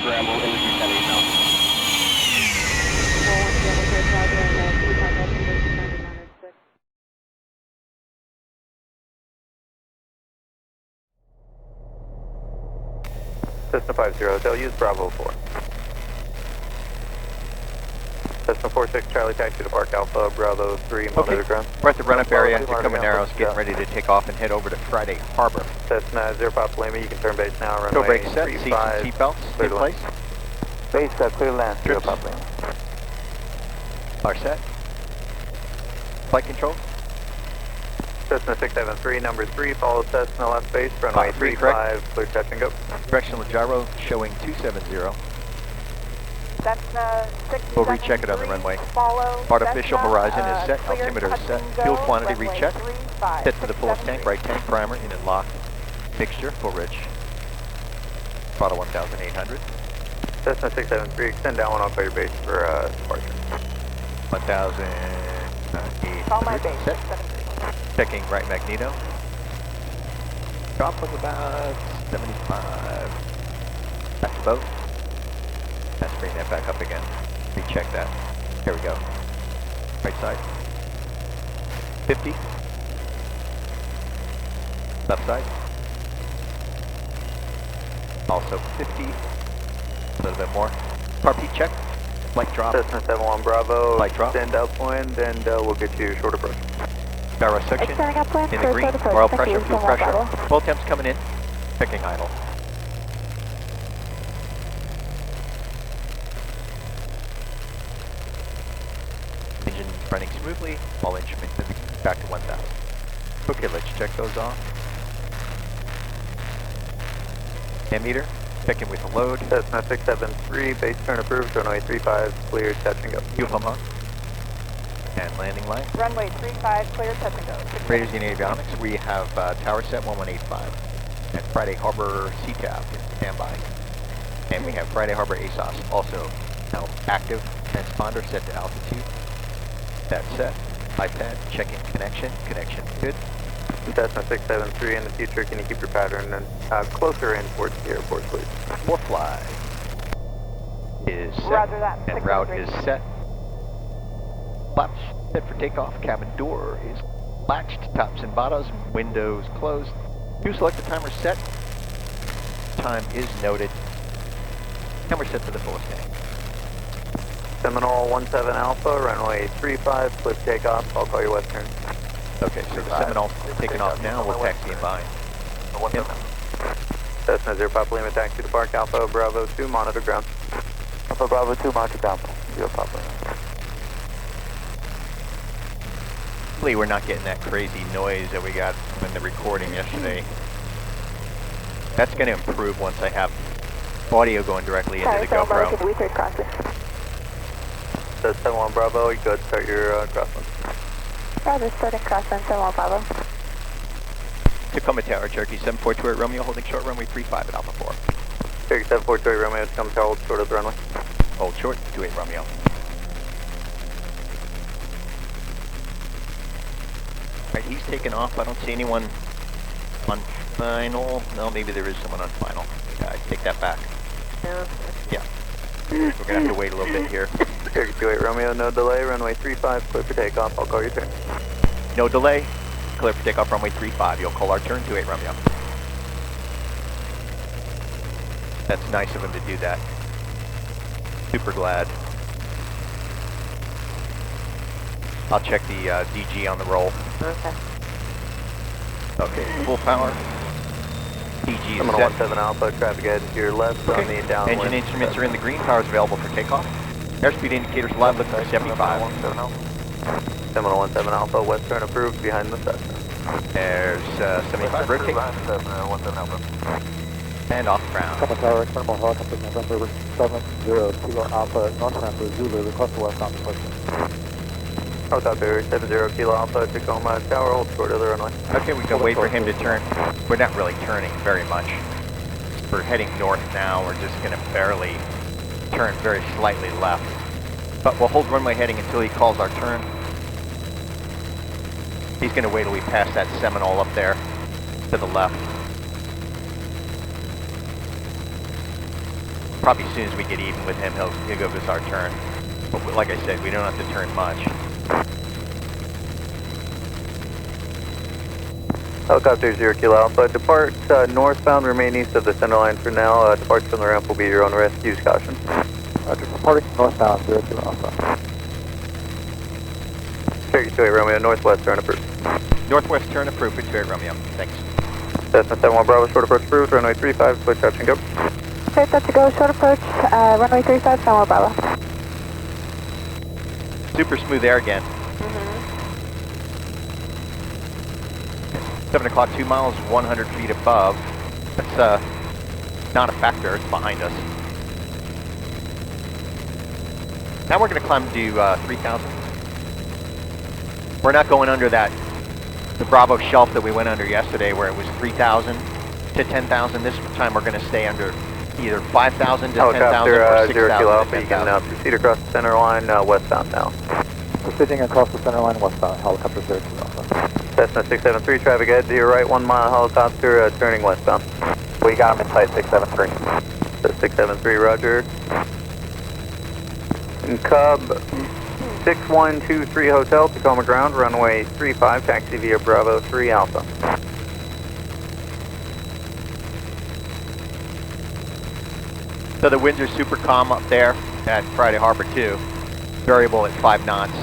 scramble into 310 now. Cessna 50, they'll use Bravo 4. Cessna 46, Charlie taxi to Park Alpha, Bravo 3, monitor ground. We're at the run-up area, Tacoma Narrows, getting ready to take off and head over to Friday Harbor. Cessna 0 Papa Lima, you can turn base now, runway Toe brake set, 35, seats and seatbelts in place. Base clear land, 0 Papa Lima. Are set. Flight control. Cessna 673, number 3, follow Cessna left base, runway 35, clear touch and go. Directional gyro showing 270. Cessna 673, We'll recheck it on the runway. Follow Artificial Cessna, horizon is set, clear altimeter is touch set, and go, fuel quantity runway recheck. 35, Set to the fullest tank, 673. right tank, primer, in and lock. Mixture, full rich. Throttle 1,800. Cessna 673, extend down 1 off your base for departure. 1,800. Call my base, Set. 673. Checking right magneto. Drop of about 75. That's the boat. Let's bring that back up again. Recheck that. There we go. Right side. 50. Left side. Also 50. A little bit more. Car P check. Light drop. Cessna 71 Bravo, Light drop. extend upwind, and we'll get you short approach. Gyro suction. Extending upwind In for the green. short approach. Oil Thank pressure, you, fuel Naval. pressure. Full temps coming in. Checking idle. Engine running smoothly. All instruments in the back to 1,000. Okay, let's check those off. Ammeter. Checking with the load. Cessna 673, base turn approved, runway 35, clear, touch and go. Fuel pump on. And landing line. Runway 35, clear, touch and go. Raiders in avionics, we have tower set 1185. And Friday Harbor CTAP in standby. And we have Friday Harbor ASOS also now active. Transponder set to altitude. That's set. iPad checking connection. Connection good. Cessna 673, in the future, can you keep your pattern and closer in towards the airport, please? 4Fly is set. Roger that. And route 673. is set. Flaps set for takeoff. Cabin door is latched. Tops and bottoms. Windows closed. Fuel selector timer set. Time is noted. And we're set for the fullest tank. Seminole 17 Alpha, runway 35, cliff takeoff, I'll call you western. Okay, so the Seminole taking off now. We'll taxi in by. Yep. Cessna 0 Papa Lima, taxi to Park Alpha, Bravo 2, monitor ground. Alpha Bravo 2, monitor ground, 0 Papa Lima. Hopefully we're not getting that crazy noise that we got in the recording yesterday. That's going to improve once I have audio going directly into the GoPro. Says 71 Bravo, you go ahead and start your crosswind. Roger, starting crosswind, 71 Bravo. Tacoma Tower, Cherokee 7428 Romeo, holding short runway 35 at Alpha 4. Cherokee 742 Romeo, Tacoma Tower, hold short of the runway. Hold short, 28 Romeo. Alright, he's taking off. I don't see anyone on final. No, maybe there is someone on final. I take that back. Yeah. We're going to have to wait a little bit here. Cherokee 28 Romeo, no delay, runway 35, clear for takeoff, I'll call your turn. No delay. Clear for takeoff runway 35. You'll call our turn, 28 Romeo. That's nice of him to do that. Super glad. I'll check the DG on the roll. Okay. Okay, full power. DG is Seminole set. 17 Alpha, traffic ahead to your left on the downwind. Engine instruments are in the green. Power is available for takeoff. Airspeed indicators live, looking for 75. Seminole 17 Alpha, west turn approved, behind the Cessna. There's 75, rotate. And off ground. Tacoma Tower, Thermal Helicopter, November 70 Kilo Alpha, North Ramper, Zulu, request for west on question. Helicopter 70 Kilo Alpha, Tacoma Tower, hold short of the runway. Okay, we can wait for him to turn. We're not really turning very much. We're heading north now. We're just going to barely turn very slightly left. But we'll hold runway heading until he calls our turn. He's going to wait till we pass that Seminole up there to the left. Probably as soon as we get even with him, he'll give us our turn. But like I said, we don't have to turn much. Helicopter 0 Kilo Alpha, depart northbound, remain east of the center line for now. Departure from the ramp will be your own risk. Use caution. Roger, departing northbound, 0 Kilo Alpha. Cherokee 28 Romeo, northwest turn approved. Northwest turn approved for 28 Romeo. Thanks. Cessna 71 Bravo, short approach approved, runway 35, split touch and go. Clear touch to go, short approach, runway 35, 71 Bravo. Super smooth air again. 7 o'clock, 2 miles, 100 feet above. That's not a factor, it's behind us. Now we're going to climb to 3,000. We're not going under the Bravo shelf that we went under yesterday where it was 3,000 to 10,000. This time we're going to stay under either 5,000 to 10,000 or 6,000 0 Kilo to Alpha, you 10,000. can proceed across the center line, westbound now. Proceeding across the center line westbound, helicopter 0 Kilo Alpha. Cessna 673, traffic ahead to your right, 1 mile helicopter, turning westbound. We got him in sight, 673. 673, roger. And Cub 6123 Hotel, Tacoma Ground, runway 35, taxi via Bravo 3 Alpha. So the winds are super calm up there at Friday Harbor 2. Variable at 5 knots.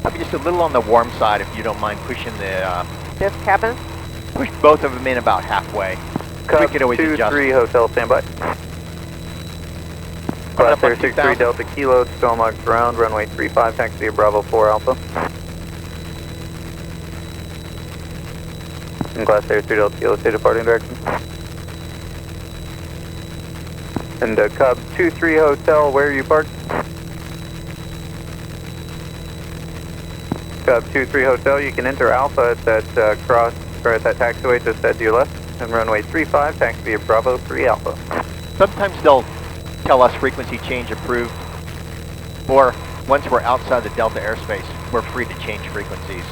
I'll be just a little on the warm side if you don't mind pushing the... This cabin? Push both of them in about halfway. Cub We could always 23 adjust. Hotel, standby. Coming up Class on Air 63 2000. Delta Kilo, Tacoma Ground, runway 35, taxi via Bravo 4 Alpha. And Class Air 3 Delta Kilo, stay departing direction. And Cub 23 Hotel, where are you parked? Cub 23 Hotel, you can enter Alpha at that cross, or at that taxiway just to your left, and runway 35, taxi via Bravo 3 Alpha. Sometimes they'll tell us frequency change approved, or once we're outside the Delta airspace, we're free to change frequencies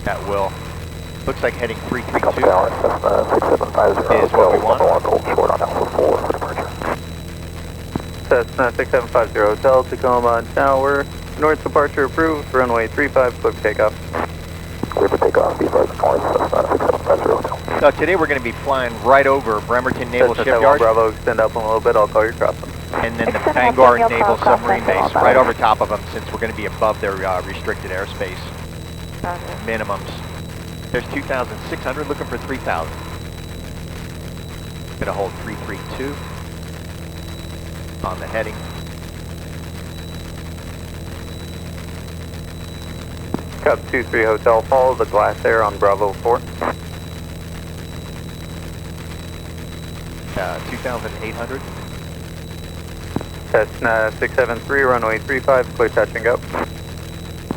at will. Looks like heading 332 is what we want. Cessna 6750 Hotel, Tacoma Tower, north departure approved, runway 35, clear for takeoff. Clear for takeoff, be advised, calling Cessna 6750 Hotel. So today we're going to be flying right over Bremerton Naval Cessna 71 Shipyard, Bravo, extend up a little bit, I'll call your crossing. and then the Extend Bangor up, Naval cross Submarine center, Base, right over top of them since we're going to be above their restricted airspace minimums. There's 2,600, looking for 3,000. Going to hold 332 on the heading. Cub 23 Hotel, follow the glass there on Bravo 4. 2,800. Cessna 673, runway 35, clear touch and go.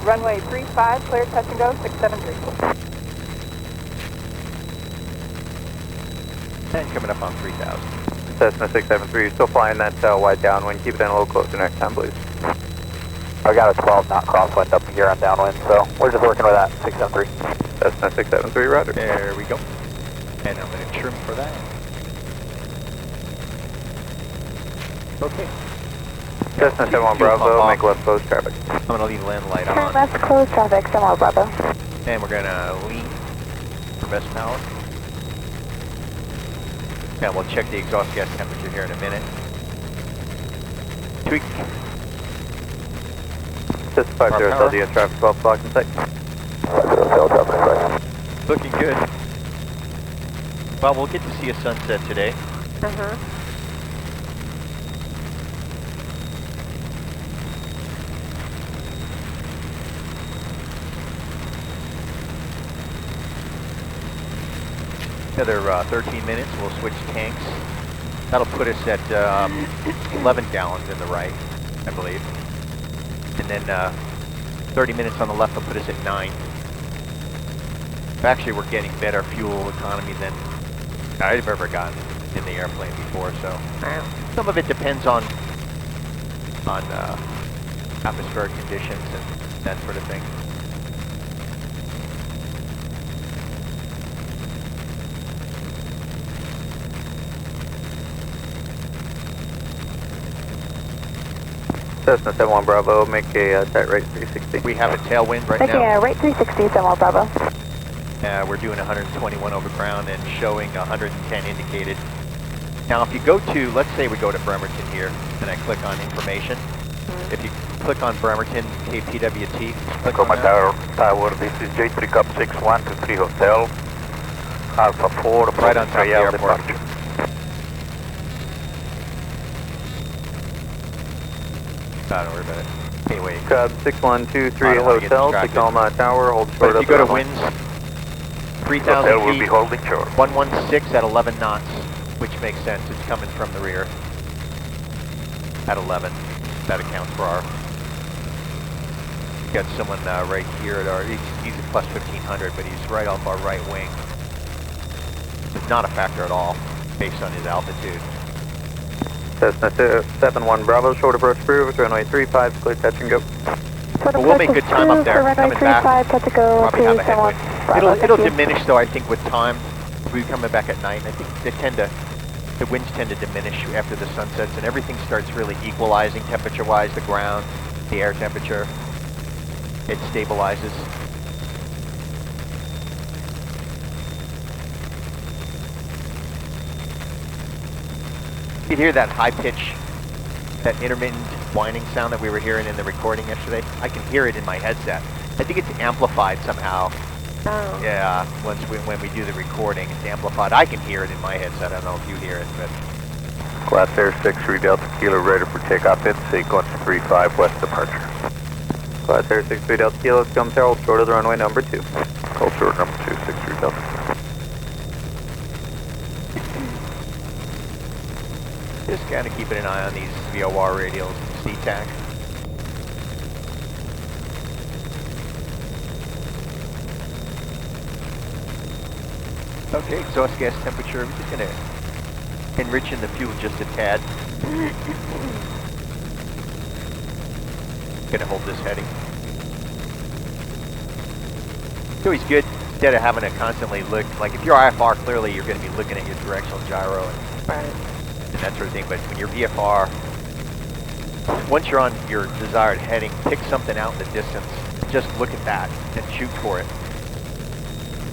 Runway 35, clear touch and go, 673. And coming up on 3,000. Cessna 673, you're still flying that wide downwind, keep it in a little closer next time, please. I got a 12 knot crosswind up here on downwind, so we're just working with that, 673. Cessna 673, roger. There we go. And I'm going to trim for that. Okay. Cessna 71 Bravo, make left close traffic. I'm going to leave land light Turn on. left, close traffic, 71 Bravo. And we're going to lean for best power. And we'll check the exhaust gas temperature here in a minute. Tweak. Cessna 50 LDS traffic 12 o'clock in sight. Looking good. Well, we'll get to see a sunset today. Another 13 minutes, we'll switch tanks. That'll put us at 11 gallons in the right, I believe. And then 30 minutes on the left will put us at 9. Actually, we're getting better fuel economy than I've ever gotten in the airplane before, so some of it depends on atmospheric conditions and that sort of thing. Cessna 71 Bravo, make a tight right 360. We have a tailwind right Making now. a right 360, 71 Bravo. We're doing 121 over ground and showing 110 indicated. Now if you go to, let's say we go to Bremerton here, and I click on information. If you click on Bremerton, KPWT, click on that. Tower, this is J3 Cup 6123 Hotel, Alpha 4, Right on top of the airport. departure. Don't worry about it. Anyway, Cub 6123 I don't wanna get Hotel, distracted. Tacoma Tower, hold but short if of you go to the runway. winds, 3,000 Hotel will be feet, holding short. 116 at 11 knots, which makes sense. It's coming from the rear at 11. That accounts for our... Got someone right here at our... He's at plus 1,500, but he's right off our right wing. It's not a factor at all, based on his altitude. Cessna 71 Bravo, short approach approved, runway 35, clear touch and go. Short But we'll make good time up there, runway coming back. 35, touch to go Probably to have a 71 headwind. Bravo. It'll Thank you. diminish though, I think, with time. We'll be coming back at night. I think the winds tend to diminish after the sun sets, and everything starts really equalizing temperature-wise, the ground, the air temperature. It stabilizes. You can hear that high pitch, that intermittent whining sound that we were hearing in the recording yesterday. I can hear it in my headset. I think it's amplified somehow. Oh. Yeah, when we do the recording, it's amplified. I can hear it in my headset. I don't know if you hear it, but Class Air 63 Delta Kilo ready for takeoff in sequence 35 west departure. Class Air 63 Delta Kilo, come there, hold short of the runway number 2. Hold short number 2, 63 Delta Kilo. just kind of keeping an eye on these VOR radials and CTAC. Okay, exhaust gas temperature. We're just going to enrich in the fuel just a tad. Going to hold this heading. It's always good, instead of having to constantly look, like if you're IFR, clearly you're going to be looking at your directional gyro and that sort of thing, but when you're VFR, once you're on your desired heading, pick something out in the distance, just look at that and shoot for it.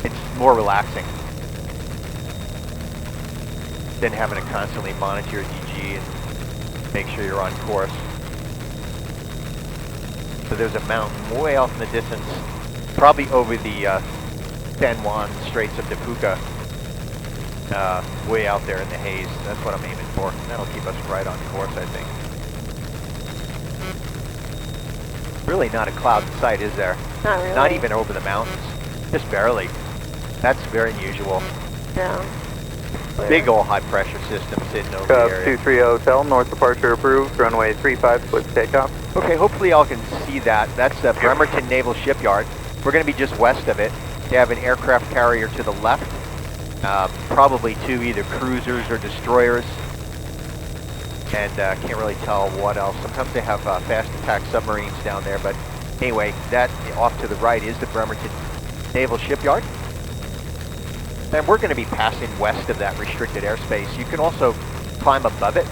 It's more relaxing than having to constantly monitor your DG and make sure you're on course. So there's a mountain way off in the distance, probably over the San Juan Straits of Tepuca, way out there in the haze. That's what I'm aiming for. That'll keep us right on course, I think. Really not a cloud in sight, is there? Not really. Not even over the mountains. Just barely. That's very unusual. No. Big old high pressure system sitting over Cub the area. 23 Hotel, north departure approved, runway 35, split takeoff. Okay, hopefully y'all can see that. That's the Bremerton Naval Shipyard. We're going to be just west of it. They have an aircraft carrier to the left. Probably two either cruisers or destroyers. And can't really tell what else. Sometimes they have fast attack submarines down there. But anyway, that off to the right is the Bremerton Naval Shipyard. And we're going to be passing west of that restricted airspace. You can also climb above it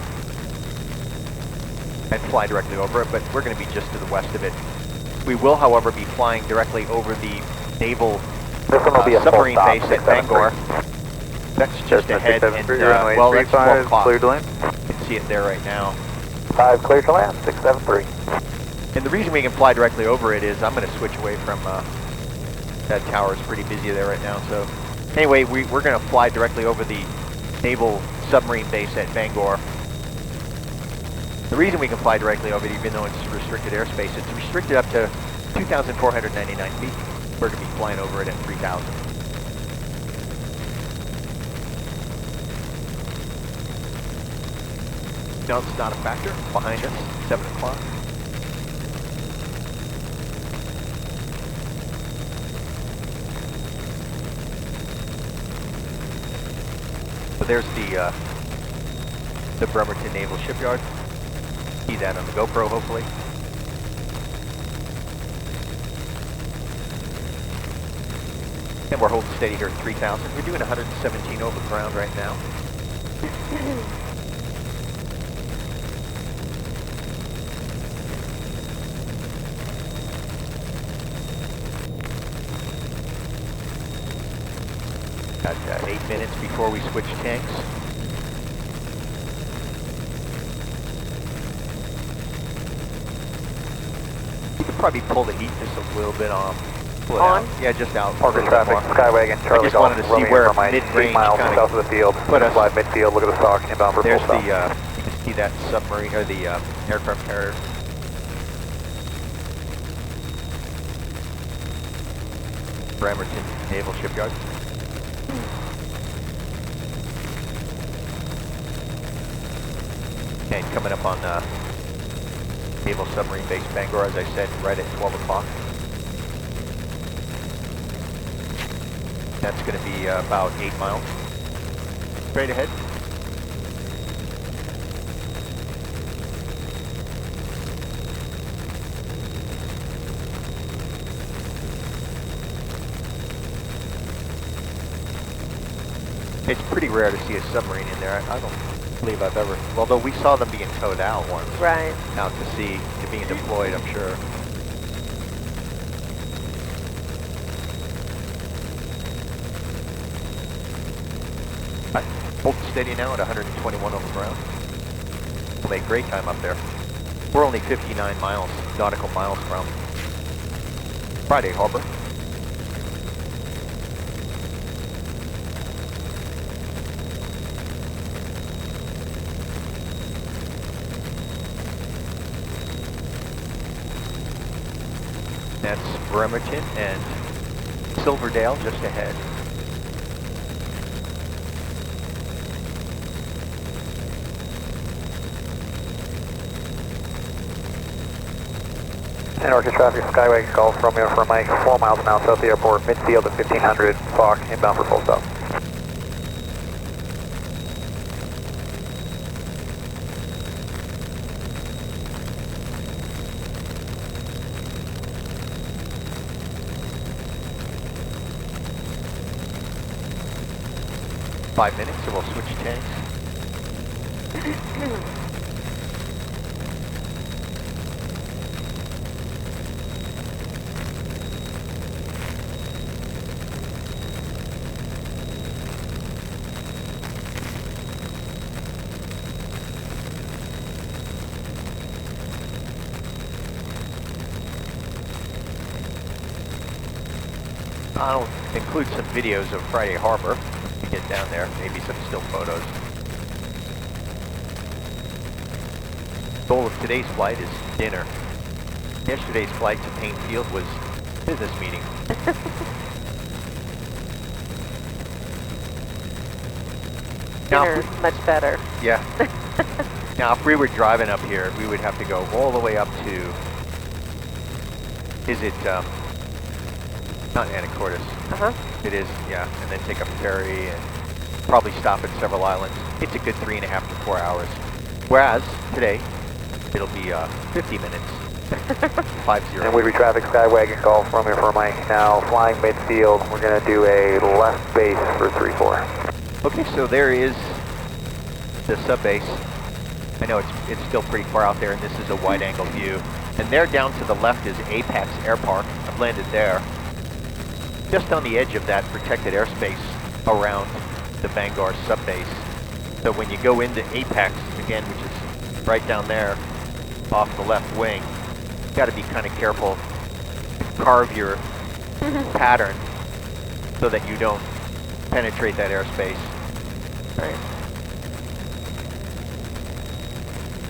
and fly directly over it, but we're going to be just to the west of it. We will, however, be flying directly over the naval submarine base at Bangor. That's just ahead, and well, that's 12 o'clock. Clear to land. You can see it there right now. 5 clear to land, 673. And the reason we can fly directly over it is I'm going to switch away from that tower. Is pretty busy there right now. So anyway, we're going to fly directly over the naval submarine base at Bangor. The reason we can fly directly over it, even though it's restricted airspace, it's restricted up to 2,499 feet. We're going to be flying over it at 3,000. No, it's not a factor. Behind us, 7 o'clock. So there's the Bremerton Naval Shipyard. See that on the GoPro, hopefully. And we're holding steady here at 3,000. We're doing 117 over ground right now. Got 8 minutes before we switch tanks. You could probably pull the heat just a little bit on. Pull it On? out. Yeah, just out. Parker a little bit traffic, more. Skywagon, Charlie I just wanted to Golf, see where from my 8 mid-range miles kind south of the field. put us. Slide midfield, look at the stock, inbound for full There's stop. the, you can see that submarine, or the aircraft carrier. Bremerton Naval Shipyard. And coming up on Naval Submarine Base Bangor, as I said, right at 12 o'clock. That's going to be about 8 miles. Straight ahead. It's pretty rare to see a submarine in there. I don't believe I've ever, although we saw them being towed out once. Right. Out to sea, being deployed, I'm sure. Hold steady now at 121 on the ground. We'll make great time up there. We're only 59 miles, nautical miles from Friday Harbor. That's Bremerton and Silverdale just ahead. And Orca traffic, Skywagon Golf, Romeo for Mike, 4 miles an hour south of the airport, midfield at 1500, Fox, inbound for full stop. Five minutes, so we'll switch tanks. I'll include some videos of Friday Harbor when we get down there, maybe some still photos. Goal of today's flight is dinner. Yesterday's flight to Payne Field was business meeting. Dinner is much better. Yeah. Now, if we were driving up here, we would have to go all the way up to, is it, not Anacortes. Uh-huh. It is, yeah, and then take a ferry and probably stop at several islands. It's a good 3.5 to 4 hours. Whereas, today, it'll be 50 minutes. 50. And we traffic, Skywagon Golf, Romeo for Mike, now flying midfield. We're going to do a left base for 3-4. Okay, so there is the sub base. I know it's still pretty far out there, and this is a wide-angle view. And there down to the left is Apex Air Park. I've landed there. Just on the edge of that protected airspace around the Bangor sub base. So when you go into Apex, again, which is right down there off the left wing, you got to be kind of careful. Carve your pattern so that you don't penetrate that airspace. Right.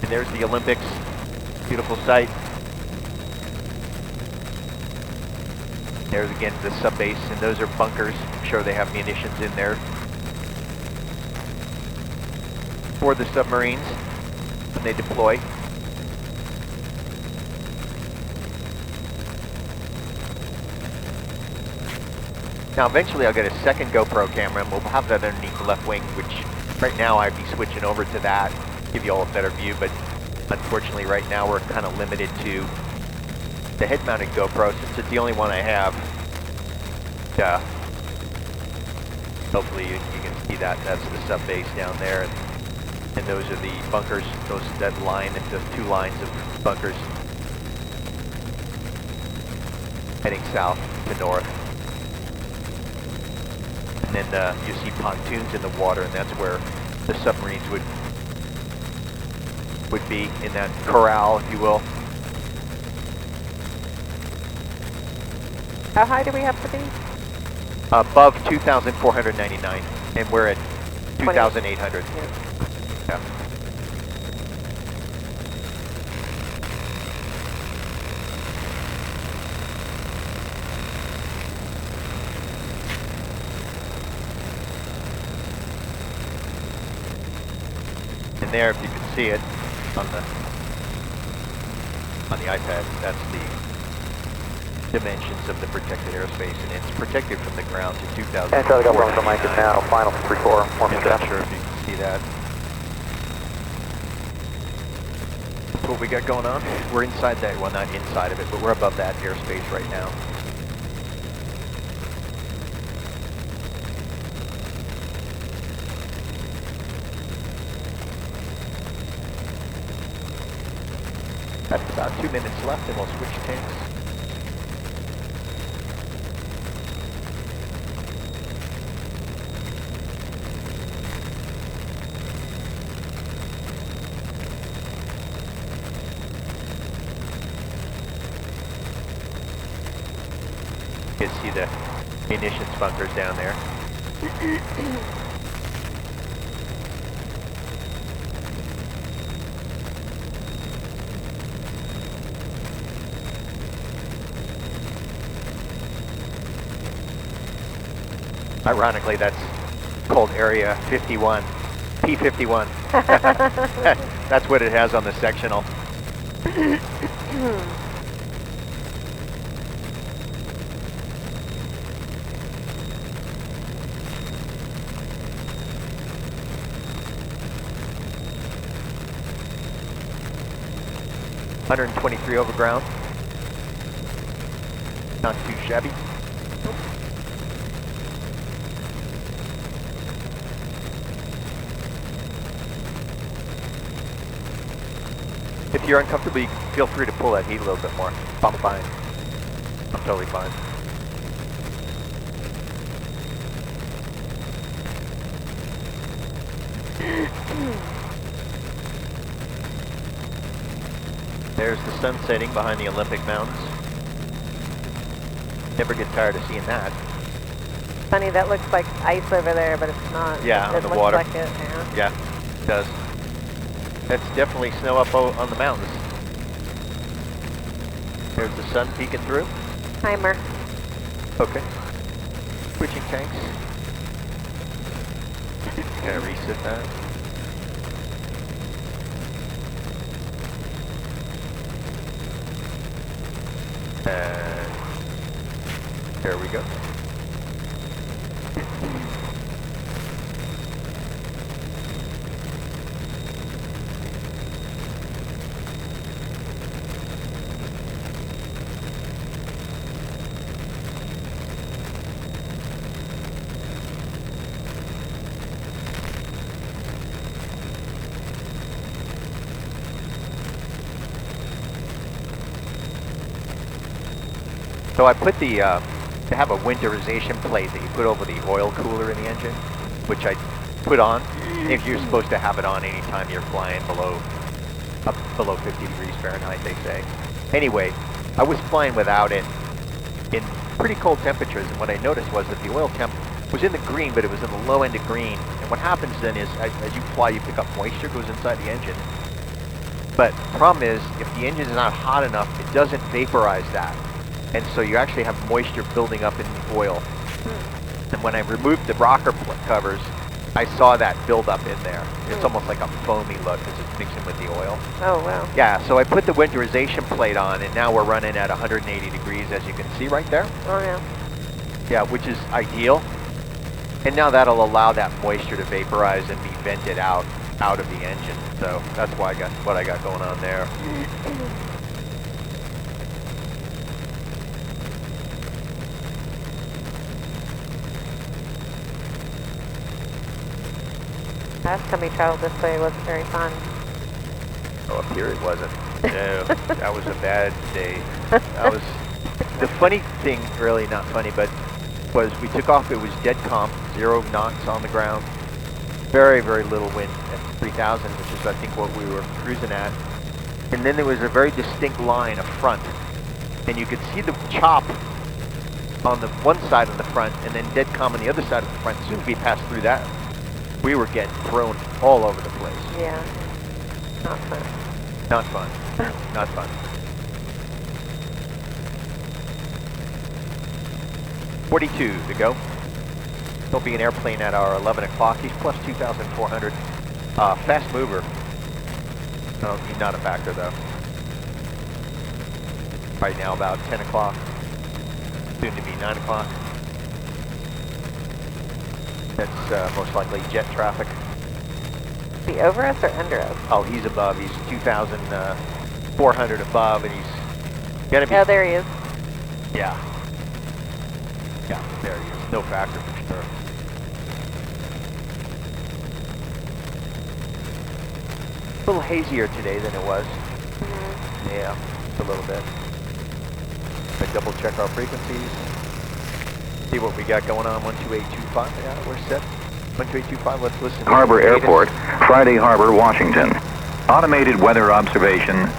And there's the Olympics. Beautiful sight. There's again the sub base, and those are bunkers. I'm sure they have munitions in there for the submarines when they deploy. Now eventually I'll get a second GoPro camera, and we'll have that underneath the left wing, which right now I'd be switching over to that, give you all a better view, but unfortunately right now we're kind of limited to the head-mounted GoPro, since it's the only one I have. Hopefully you can see that. That's the sub base down there, and those are the bunkers. That line, the two lines of bunkers heading south to north. And then you see pontoons in the water, and that's where the submarines would be, in that corral, if you will. How high do we have to be? Above 2,499, and we're at 2,800. Yeah. And there, if you can see it on the iPad, that's the dimensions of the protected airspace, and it's protected from the ground to 2,000. And Charlie GoPro from Mike is now final 3-4. I'm not sure if you can see that. That's what we got going on. We're inside that, well, not inside of it, but we're above that airspace right now. That's about 2 minutes left, and we'll switch tanks. You can see the munitions bunkers down there. Ironically, that's called Area 51, P51. That's what it has on the sectional. 123 over ground. Not too shabby. If you're uncomfortable, you can feel free to pull that heat a little bit more. I'm fine. I'm totally fine. There's the sun setting behind the Olympic Mountains. Never get tired of seeing that. Funny, that looks like ice over there, but it's not. Yeah, it on the looks water. Like it, yeah. Yeah, it does. That's definitely snow up on the mountains. There's the sun peeking through. Timer. Okay. Switching tanks. Gotta reset that. And there we go. So I put the, they have a winterization plate that you put over the oil cooler in the engine, which I put on. If you're supposed to have it on anytime you're flying up below 50 degrees Fahrenheit, they say. Anyway, I was flying without it in pretty cold temperatures, and what I noticed was that the oil temp was in the green, but it was in the low end of green. And what happens then is, as you fly, you pick up moisture, goes inside the engine. But the problem is, if the engine is not hot enough, it doesn't vaporize that. And so you actually have moisture building up in the oil. And when I removed the rocker covers, I saw that build up in there. It's almost like a foamy look as it's mixing with the oil. Oh, wow. Yeah, so I put the winterization plate on, and now we're running at 180 degrees, as you can see right there. Oh, yeah. Yeah, which is ideal. And now that'll allow that moisture to vaporize and be vented out of the engine. So that's why what I got going on there. Last time we traveled this way was very fun. Oh, up here it wasn't. No, that was a bad day. That was the funny thing, really not funny, but was we took off, it was dead calm, 0 knots on the ground, very, very little wind at 3,000, which is I think what we were cruising at. And then there was a very distinct line of front, and you could see the chop on the one side of the front, and then dead calm on the other side of the front. As soon as we passed through that, we were getting thrown all over the place. Yeah. Not fun. Not fun. Not fun. 42 to go. There'll be an airplane at our 11 o'clock. He's plus 2,400. Fast mover. No, he's not a factor though. Right now about 10 o'clock. Soon to be 9 o'clock. That's most likely jet traffic. Is he over us or under us? Oh, he's above. He's 2,400 above, and he's gonna be. Oh, there he is. Yeah. Yeah, there he is. No factor for sure. A little hazier today than it was. Mm-hmm. Yeah, just a little bit. But double check our frequencies. See what we got going on. 12825. Yeah, we're set. 12825. Let's listen. Harbor Airport, Friday Harbor, Washington. Automated weather observation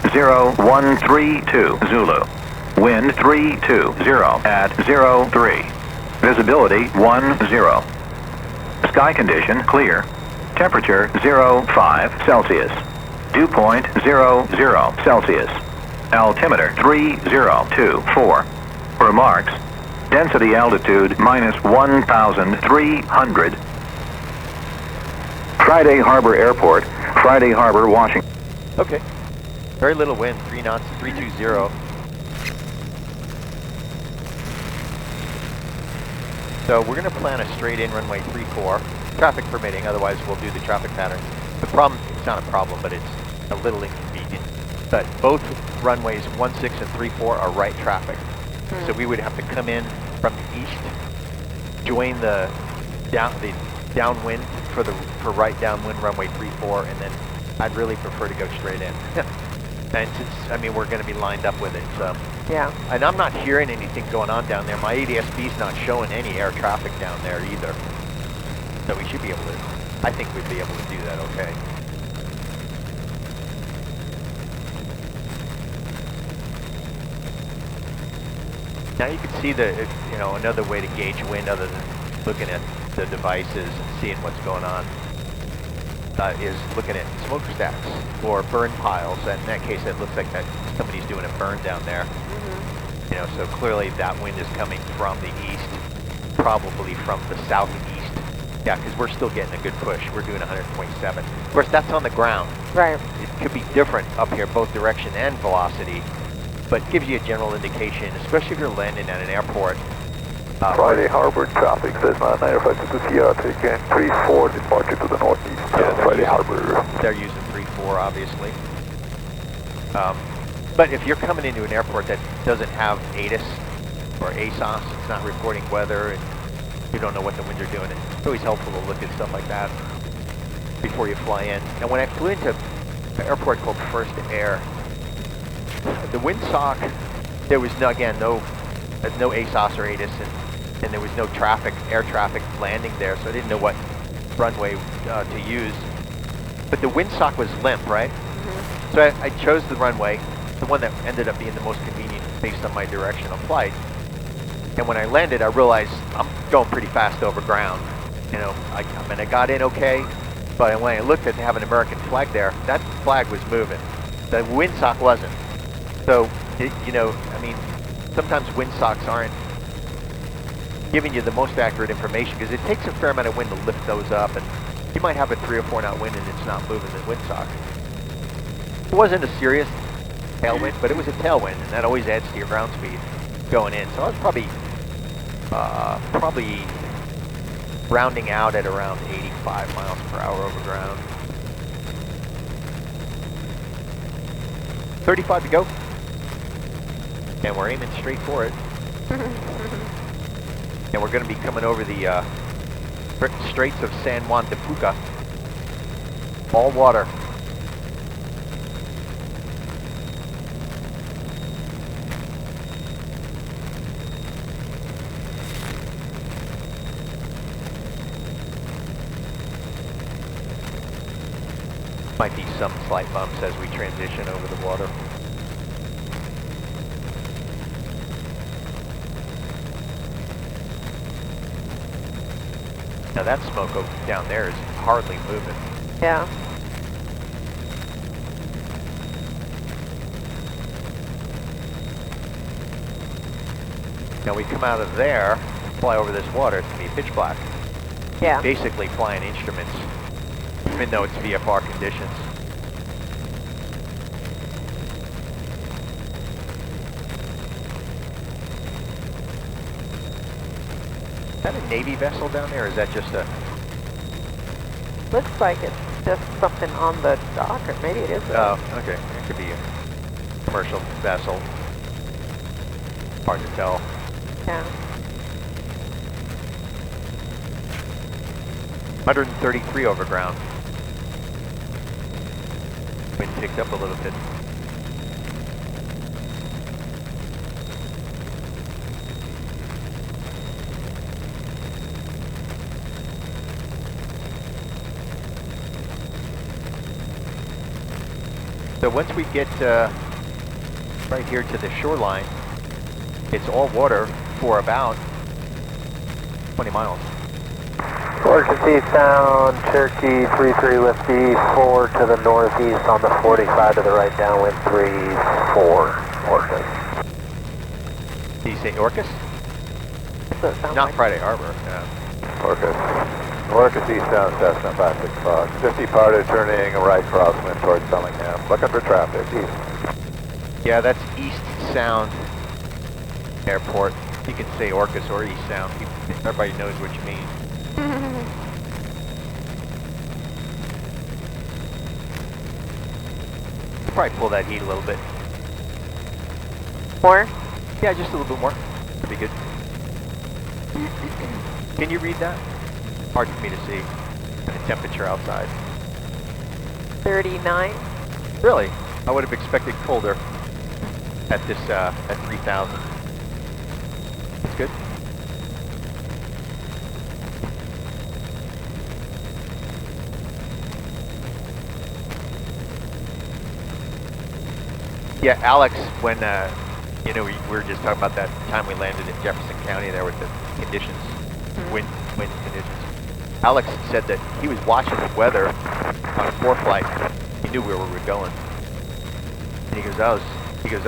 0132 Zulu. Wind 320 at 03. Visibility 10. Sky condition clear. Temperature 05 Celsius. Dew point 00 Celsius. Altimeter 3024. Remarks. Density altitude minus 1,300. Friday Harbor Airport, Friday Harbor, Washington. Okay. Very little wind. 3 knots. 320. So we're going to plan a straight in runway 34, traffic permitting, otherwise we'll do the traffic pattern. The problem, it's not a problem, but it's a little inconvenient. But both runways 16 and 34 are right traffic. So we would have to come in from the east, join the downwind for right downwind runway 34, and then I'd really prefer to go straight in. And since, I mean, we're going to be lined up with it, so. Yeah. And I'm not hearing anything going on down there. My ADS-B's not showing any air traffic down there either. So we should be able to, I think we'd be able to do that okay. Now you can see the, you know, another way to gauge wind other than looking at the devices and seeing what's going on. Is looking at smokestacks or burn piles. And in that case, it looks like that somebody's doing a burn down there. Mm-hmm. You know, so clearly that wind is coming from the east, probably from the southeast. Yeah, because we're still getting a good push. We're doing 127. Of course, that's on the ground. Right. It could be different up here, both direction and velocity, but gives you a general indication, especially if you're landing at an airport. Friday Harbor traffic says 995 to Sierra, taking 34 departure to the northeast. Yeah, Friday Harbor. They're using 34, obviously. But if you're coming into an airport that doesn't have ATIS or ASOS, it's not reporting weather, and you don't know what the winds are doing, it's always helpful to look at stuff like that before you fly in. And when I flew into an airport called First Air, the windsock, there was no ASOS or ATIS, and there was no air traffic landing there, so I didn't know what runway to use. But the windsock was limp, right? Mm-hmm. So I chose the runway, the one that ended up being the most convenient based on my direction of flight. And when I landed, I realized I'm going pretty fast over ground. You know, I mean, I got in okay, but when I looked at have an American flag there, that flag was moving. The windsock wasn't. So, you know, I mean, sometimes windsocks aren't giving you the most accurate information because it takes a fair amount of wind to lift those up, and you might have a 3 or 4 knot wind and it's not moving the windsock. It wasn't a serious tailwind, but it was a tailwind, and that always adds to your ground speed going in. So I was probably rounding out at around 85 miles per hour over ground. 35 to go. And we're aiming straight for it. And we're going to be coming over the Straits of San Juan de Fuca. All water. Might be some slight bumps as we transition over the water. Now that smoke down there is hardly moving. Yeah. Now we come out of there, fly over this water, it's going to be pitch black. Yeah. Basically flying instruments, even though it's VFR conditions. Is that a Navy vessel down there, or is that just a... Looks like it's just something on the dock, or maybe it is. Oh, okay. It could be a commercial vessel. Hard to tell. Yeah. 133 over ground. Wind picked up a little bit. So once we get right here to the shoreline, it's all water for about 20 miles. Emergency sound, Cherokee 33 with B4 to the northeast on the 45 to the right, downwind 34, Orcus. Did you say Orcus? That's what it sounds Not like. Friday Harbor. Orcus. Orcus eastbound Cessna 565. 50 parted, turning a right crosswind towards Bellingham. Looking for traffic, east. Yeah, that's East Sound Airport. You can say Orcus or East Sound. Everybody knows what you mean. Probably pull that heat a little bit. More? Yeah, just a little bit more. That'd be good. Can you read that? Hard for me to see. The temperature outside. 39. Really? I would have expected colder at this at 3,000. That's good. Yeah, Alex, when you know, we were just talking about that time we landed in Jefferson County there with the conditions, wind conditions. Alex said that he was watching the weather on a flight. He knew where we were going, and he goes, I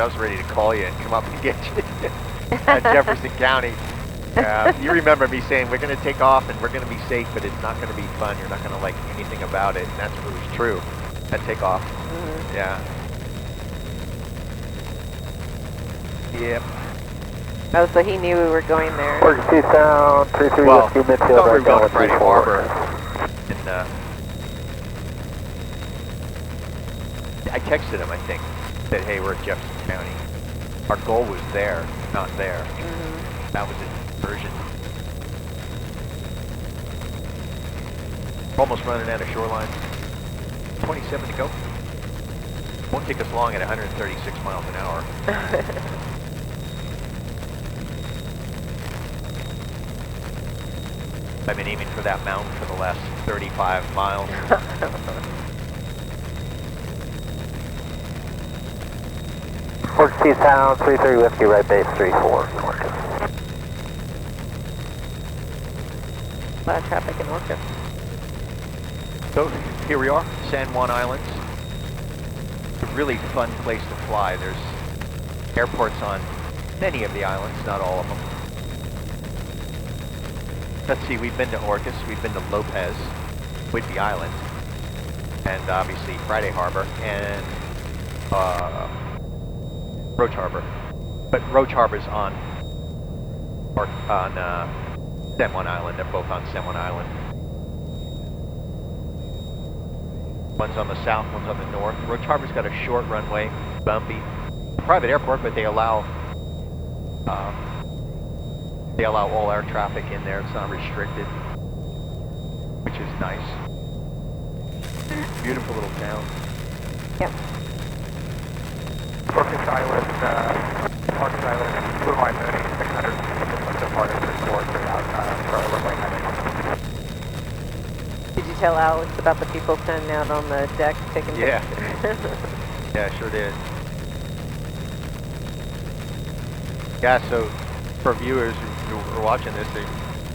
was ready to call you and come up and get you at Jefferson County. You remember me saying we're going to take off and we're going to be safe, but it's not going to be fun. You're not going to like anything about it, and that's what was true. That takeoff. Yeah. Yep. Oh, so he knew we were going there. Emergency sound, 33 Well, whiskey I midfield, thought we were right, going to downwind Friday 34. Harbor, and I texted him, I think, said, hey, we're at Jefferson County. Our goal was there, not there. That was a version. Almost running out of shoreline. 27 to go. Won't take us long at 136 miles an hour. I've been aiming for that mountain for the last 35 miles. Emergency sound, 33 whiskey, right base 34, Orcus. A lot of traffic in Orcus. So here we are, San Juan Islands. It's a really fun place to fly. There's airports on many of the islands, not all of them. Let's see, we've been to Orcus, we've been to Lopez, Whidbey Island, and obviously Friday Harbor, and Roach Harbor. But Roach Harbor's on San Juan Island. They're both on San Juan Island. One's on the south, one's on the north. Roach Harbor's got a short runway, bumpy. Private airport, but they allow all air traffic in there. It's not restricted, which is nice. Beautiful little town. Yep. Orcus Island, Blue Line 600, departed for short without runway heading. Did you tell Alex about the people standing out on the deck taking Yeah. pictures? Yeah, sure did. Yeah, so for viewers who are watching this,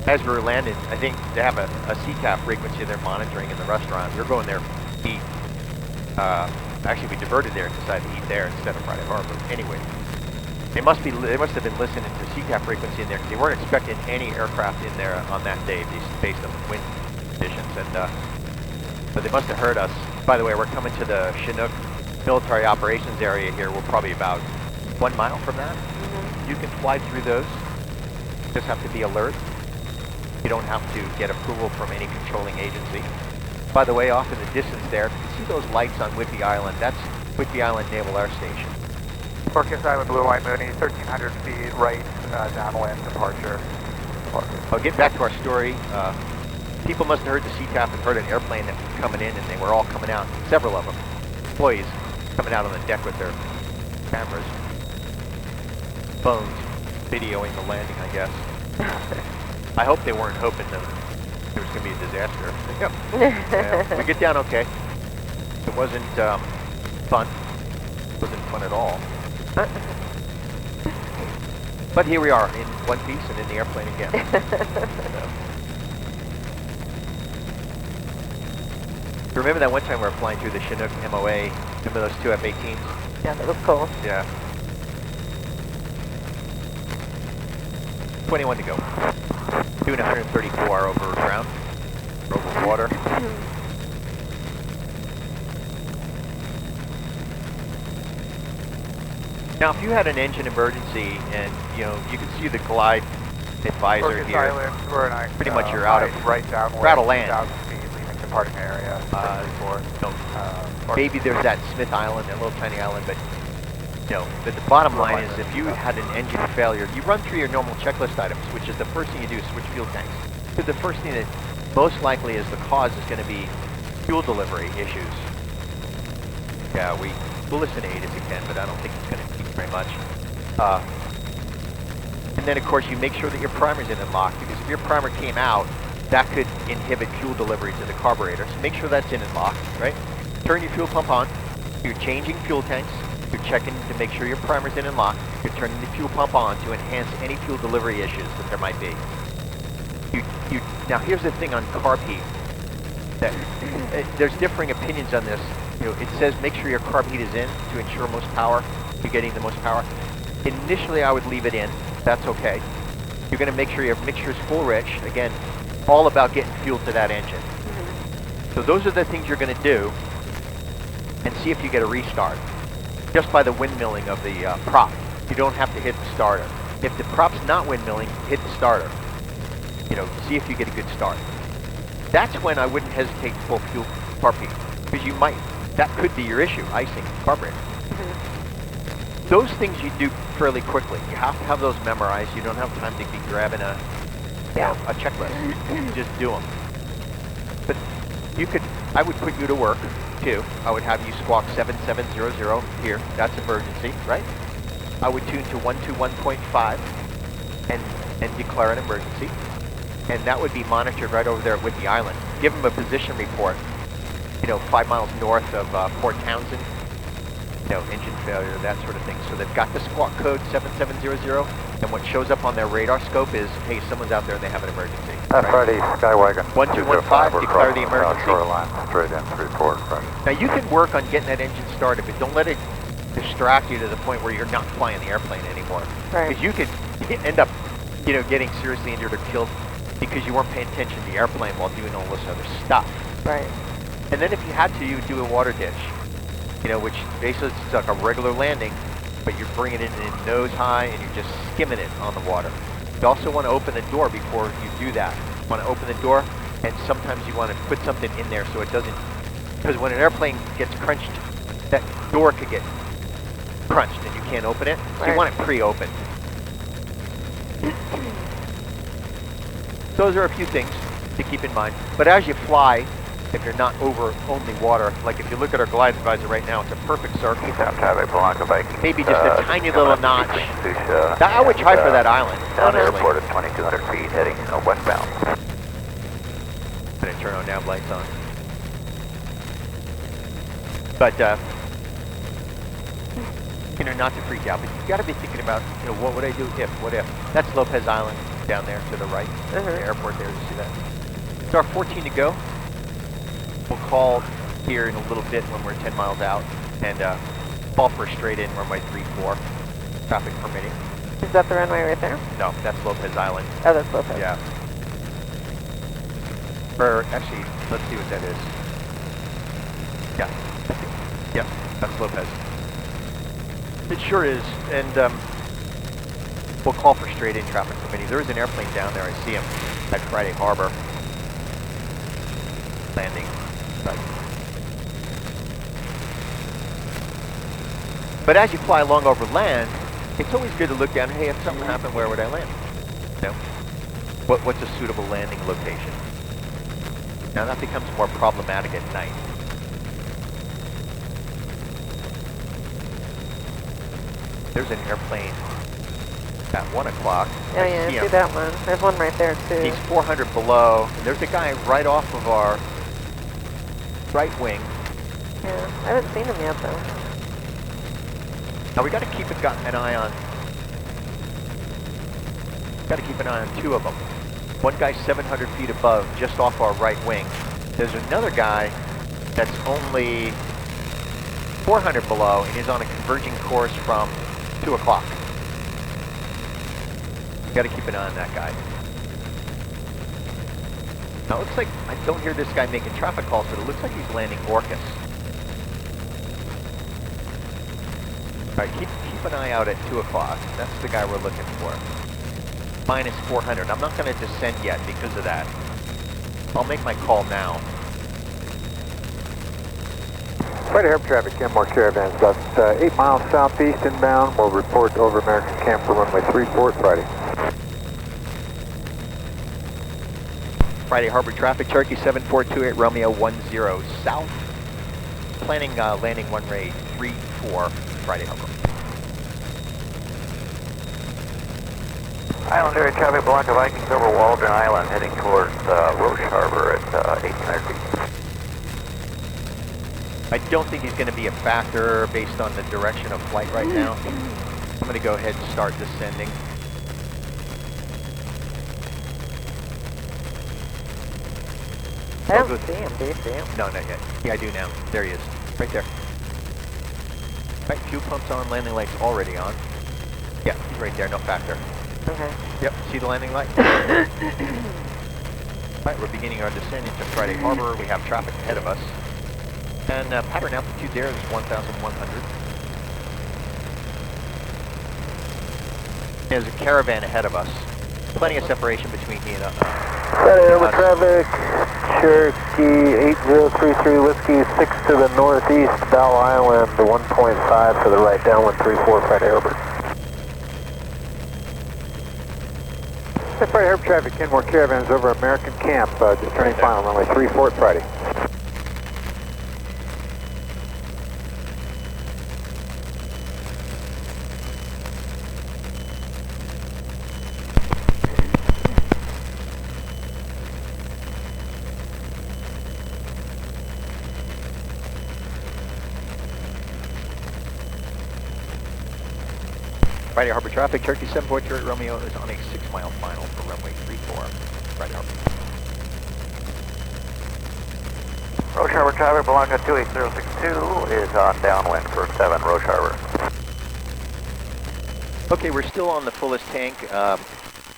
as we were landing, I think they have a CTAF frequency they're monitoring in the restaurant. We're going there to eat. Actually, we diverted there and decided to eat there instead of Friday Harbor. Anyway, they must have been listening to CTAF frequency in there because they weren't expecting any aircraft in there on that day based on wind conditions. And but they must have heard us. By the way, we're coming to the Chinook military operations area here. We're probably about 1 mile from that. You can fly through those. Just have to be alert. You don't have to get approval from any controlling agency. By the way, off in the distance there, you can see those lights on Whidbey Island. That's Whidbey Island Naval Air Station. Orcas Island, Blue White Mooney, 1,300 feet right, downwind departure. I'll get back to our story. People must have heard the CTAF and heard an airplane that was coming in, and they were all coming out, several of them, employees, coming out on the deck with their cameras, phones, videoing the landing, I guess. I hope they weren't hoping that there was going to be a disaster. Yeah, we get down okay. It wasn't fun. It wasn't fun at all. But here we are, in one piece and in the airplane again. Remember that one time we were flying through the Chinook MOA? Remember those two F-18s? Yeah, that was cool. Yeah. 21 to go. Doing 134 over ground, over water. Now, if you had an engine emergency and, you know, you can see the glide advisor Orcas here. Island, we're in Pretty much you're out of, right downwind, we're out of land. 1,000 feet, leaving departing area. Maybe there's that Smith Island, that little tiny island, but you know, the bottom line is if you had an engine failure, you run through your normal checklist items, which is the first thing you do is switch fuel tanks. So the first thing that most likely is the cause is going to be fuel delivery issues. Yeah, we'll listen to 8 if we can, but I don't think it's going to teach very much. And then of course you make sure that your primer's in and locked, because if your primer came out, that could inhibit fuel delivery to the carburetor. So make sure that's in and locked, right? Turn your fuel pump on. You're changing fuel tanks. You're checking to make sure your primer's in and locked. You're turning the fuel pump on to enhance any fuel delivery issues that there might be. Now here's the thing on carb heat. That there's differing opinions on this. You know, it says make sure your carb heat is in to ensure most power. You're getting the most power. Initially, I would leave it in. That's okay. You're going to make sure your mixture is full rich. Again, all about getting fuel to that engine. So those are the things you're going to do, and see if you get a restart. Just by the windmilling of the prop. You don't have to hit the starter. If the prop's not windmilling, hit the starter. You know, see if you get a good start. That's when I wouldn't hesitate to pull fuel carb heat, because you might. That could be your issue, icing carburetor. Those things you do fairly quickly. You have to have those memorized. You don't have time to be grabbing a checklist. You just do them. But you could, I would put you to work too. I would have you squawk 7700 here. That's emergency, right? I would tune to 121.5 and declare an emergency. And that would be monitored right over there at Whidbey Island. Give them a position report, you know, 5 miles north of Port Townsend. You know, engine failure, that sort of thing. So they've got the squawk code 7700, and what shows up on their radar scope is, hey, someone's out there and they have an emergency. That's Friday, Skywagon. 1215, declare the emergency. Shoreline, straight in, 3-4, Friday. Now you can work on getting that engine started, but don't let it distract you to the point where you're not flying the airplane anymore. Right. Because you could end up, you know, getting seriously injured or killed because you weren't paying attention to the airplane while doing all this other stuff. Right. And then if you had to, you would do a water ditch. You know, which basically is like a regular landing, but you're bringing it in nose high and you're just skimming it on the water. You also want to open the door before you do that. You want to open the door, and sometimes you want to put something in there so it doesn't, because when an airplane gets crunched, that door could get crunched and you can't open it. So you want it pre-opened. Those are a few things to keep in mind. But as you fly, if you're not over only water, like if you look at our glide advisor right now, it's a perfect circle. Maybe just a tiny little notch. I would try for that island, honestly. Airport at 2,200 feet, heading westbound. I'm going to turn our nav lights on. But, you know, not to freak out, but you got to be thinking about, you know, what would I do if, what if? That's Lopez Island down there to the right, the airport there, you see that? So our 14 to go. We'll call here in a little bit when we're 10 miles out, and call for a straight in runway 34, traffic permitting. Is that the runway right there? No, that's Lopez Island. Oh, that's Lopez. Yeah. Or actually, let's see what that is. Yeah. Yep, that's Lopez. It sure is, and we'll call for straight in traffic permitting. There is an airplane down there. I see him at Friday Harbor. Landing. Right. But as you fly along over land, it's always good to look down, hey, if something happened, where would I land? You know? What's a suitable landing location? Now that becomes more problematic at night. There's an airplane at 1 o'clock. Oh yeah, I see that one. There's one right there too. He's 400 below. There's a guy right off of our right wing. Yeah, I haven't seen him yet though. Now we got to keep an eye on. Got to keep an eye on two of them. One guy's 700 feet above, just off our right wing. There's another guy that's only 400 below and is on a converging course from 2 o'clock. Got to keep an eye on that guy. Now it looks like I don't hear this guy making traffic calls, but it looks like he's landing Orcus. All right, keep an eye out at 2 o'clock. That's the guy we're looking for. Minus 400. I'm not going to descend yet because of that. I'll make my call now. Friday Harbor traffic, Kenmore Caravans, about 8 miles southeast inbound. We'll report over American Camp for runway 34 Friday. Friday Harbor traffic, Turkey 7428 Romeo 10 south. Planning landing runway 34 Friday Harbor. Island area traffic, Blanca Vikings over Waldron Island, heading towards Roche Harbor at 1800 feet. I don't think he's going to be a factor based on the direction of flight right now. I'm going to go ahead and start descending. I don't see him. Do you see him? No, not yet. Yeah, I do now. There he is. Right there. Right, fuel pumps on, landing lights already on. Yeah, he's right there, no factor. Okay. Yep, see the landing light? Right, we're beginning our descent into Friday Harbor. We have traffic ahead of us. And pattern altitude there is 1,100. There's a caravan ahead of us. Plenty of separation between he and us. Friday Harbor traffic, Cherokee 8033 Whiskey 6 to the northeast, Bell Island, 1.5 to the right, downwind 34 Friday Harbor. Friday Harbor traffic, Kenmore Caravans over American Camp, just turning final, runway 34 Friday. Friday Harbor traffic, Turkey 743 Romeo is on a 6-mile final for runway 34, Friday Harbor. Roche Harbor traffic, Blanca 28062 is on downwind for 7 Roche Harbor. Okay, we're still on the fullest tank.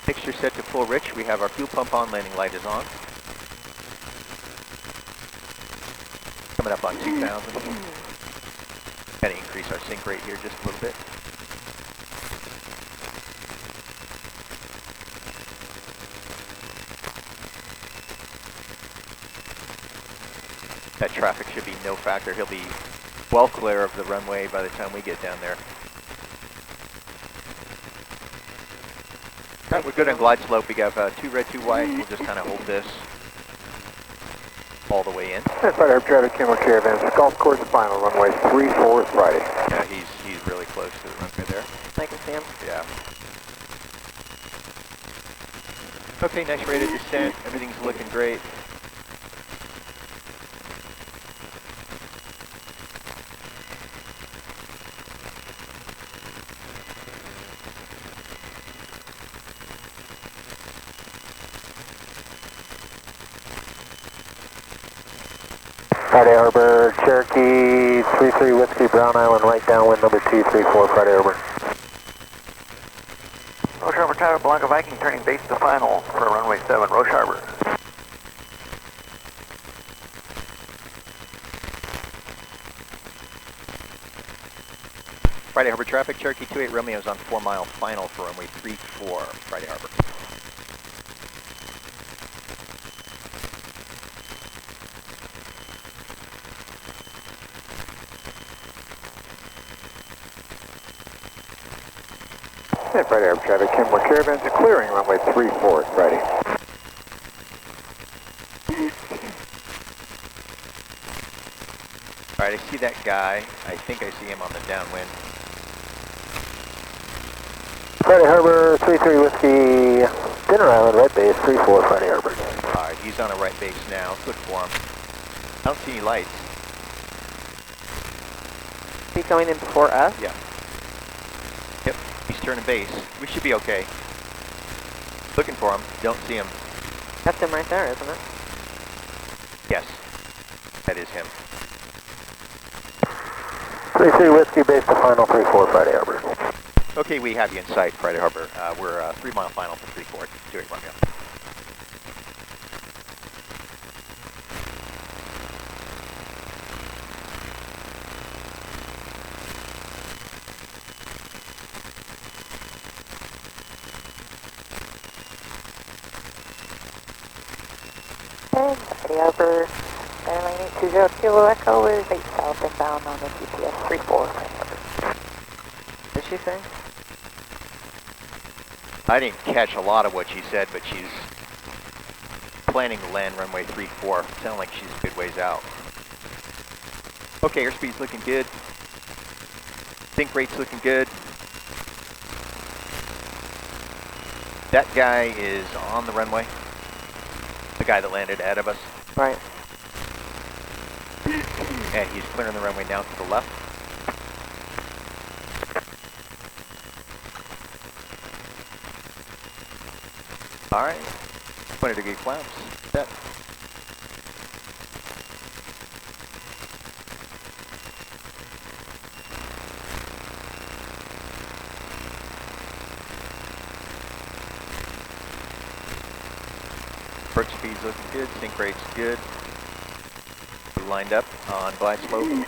Mixture set to full rich. We have our fuel pump on, landing light is on. Coming up on 2,000. Got to increase our sync rate here just a little bit. That traffic should be no factor. He'll be well clear of the runway by the time we get down there. All right, we're good on glide slope. We got 2 red, 2 white. We'll just kind of hold this all the way in. Friday Harbor traffic, Kenmore Caravans, golf course final, runway 34 Friday. Yeah, he's really close to the runway there. I can see him. Yeah. Okay, nice rate of descent. Everything's looking great. Friday Harbor, Cherokee 33 Whiskey, Brown Island, right downwind, number 234, Friday Harbor. Roche Harbor Tower, Blanca Viking, turning base to final for runway 7, Roche Harbor. Friday Harbor traffic, Cherokee 28 Romeo is on 4 mile final for runway 34, Friday Harbor. Hey, Friday Harbor traffic, Kenmore Caravans clearing runway 34, Friday. Alright, I see that guy. I think I see him on the downwind. Friday Harbor, 33 Whiskey, Dinner Island, right base, 34, Friday Harbor. Alright, he's on a right base now. Let's look for him. I don't see any lights. Is he going in before us? Yeah. Yep, he's turning base. We should be okay. Looking for him. Don't see him. That's him right there, isn't it? Yes, that is him. 33 Whiskey, base to final, 34, Friday Harbor. Okay, we have you in sight, Friday Harbor. We're 3 mile final for 34, 28 Romeo. Friday Harbor, airline 820 Kilo Echo is 8 south inbound on the GPS 34, Friday Harbor. Did she say? I didn't catch a lot of what she said, but she's planning to land runway 34. Sounds like she's a good ways out. Okay, airspeed's looking good. Think rate's looking good. That guy is on the runway. The guy that landed ahead of us. Right. And he's clearing the runway now to the left. Alright. 20-degree flaps. Set. Approach speed's looking good, sync rate's good. We're lined up on glide slope.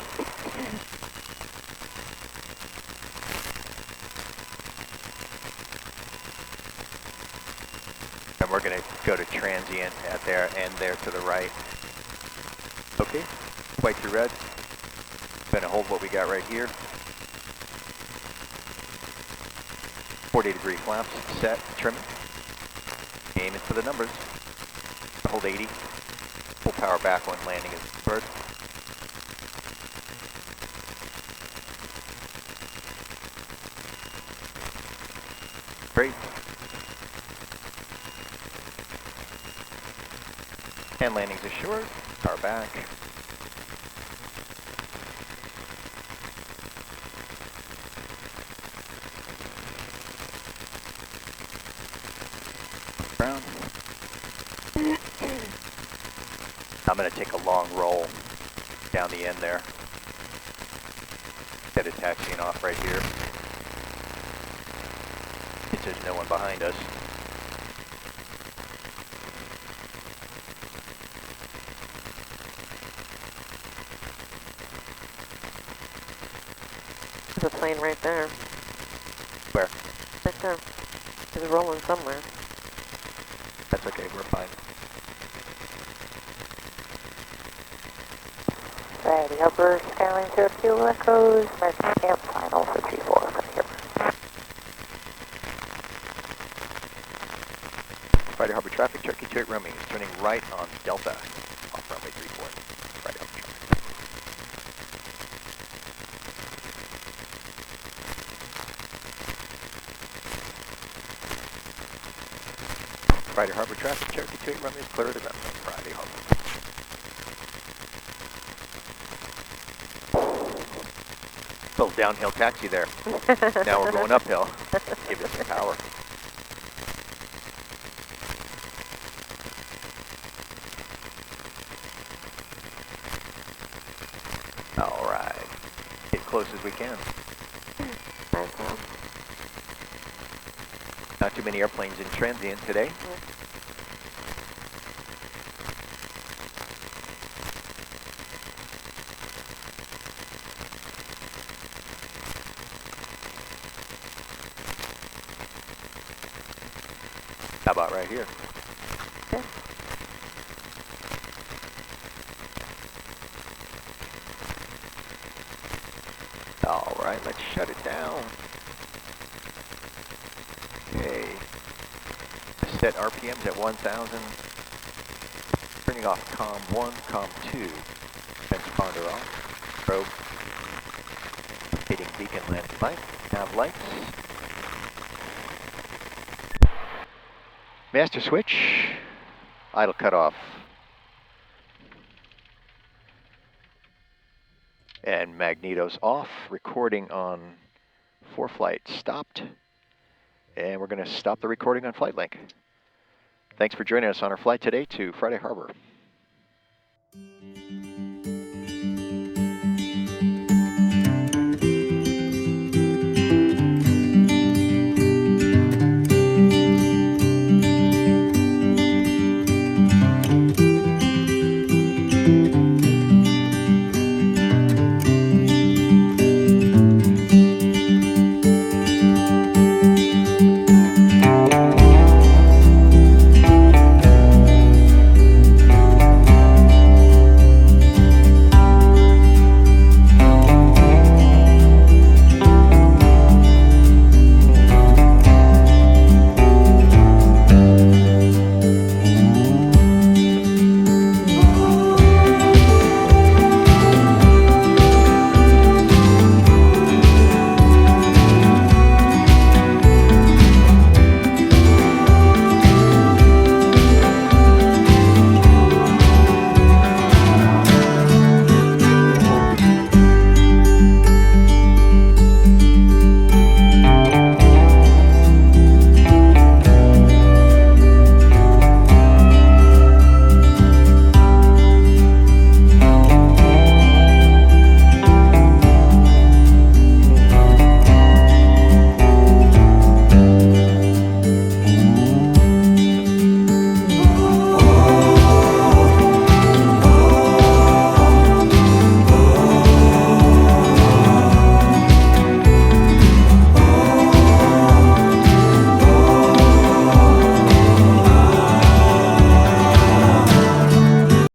And we're going to go to transient at there and there to the right. Okay, white through red. Going to hold what we got right here. 40-degree flaps, set, trimming. Aiming for the numbers. Hold 80. Full power back when landing is preferred. Great. And landings assured. Power back. Ground. I'm going to take a long roll down the end there. Instead of taxiing off right here. Since there's no one behind us. There's a plane right there. Where? Right there. It's rolling somewhere. That's okay, we're fine. Friday Harbor, Skyline 0 Kilo Echoes, American Camp final for 34, Friday Harbor. Friday Harbor traffic, Cherokee 28 Romeo is turning right on Delta off runway 34. Friday Harbor traffic. Friday Harbor traffic, Cherokee 28 Romeo is clear of the runway. Friday Harbor. Little downhill taxi there. Now we're going uphill. Give it some power. close as we can. Might as well. Not too many airplanes in transient today. How about right here? Yeah. All right, let's shut it down. Okay. Set RPMs at 1,000. Turning off COM 1, COM 2. Transponder off. Probe. Hitting beacon land light. Nav lights. Master switch. Idle cutoff. And magnetos off. Recording on FlightLink stopped. And we're going to stop the recording on FlightLink. Thanks for joining us on our flight today to Friday Harbor.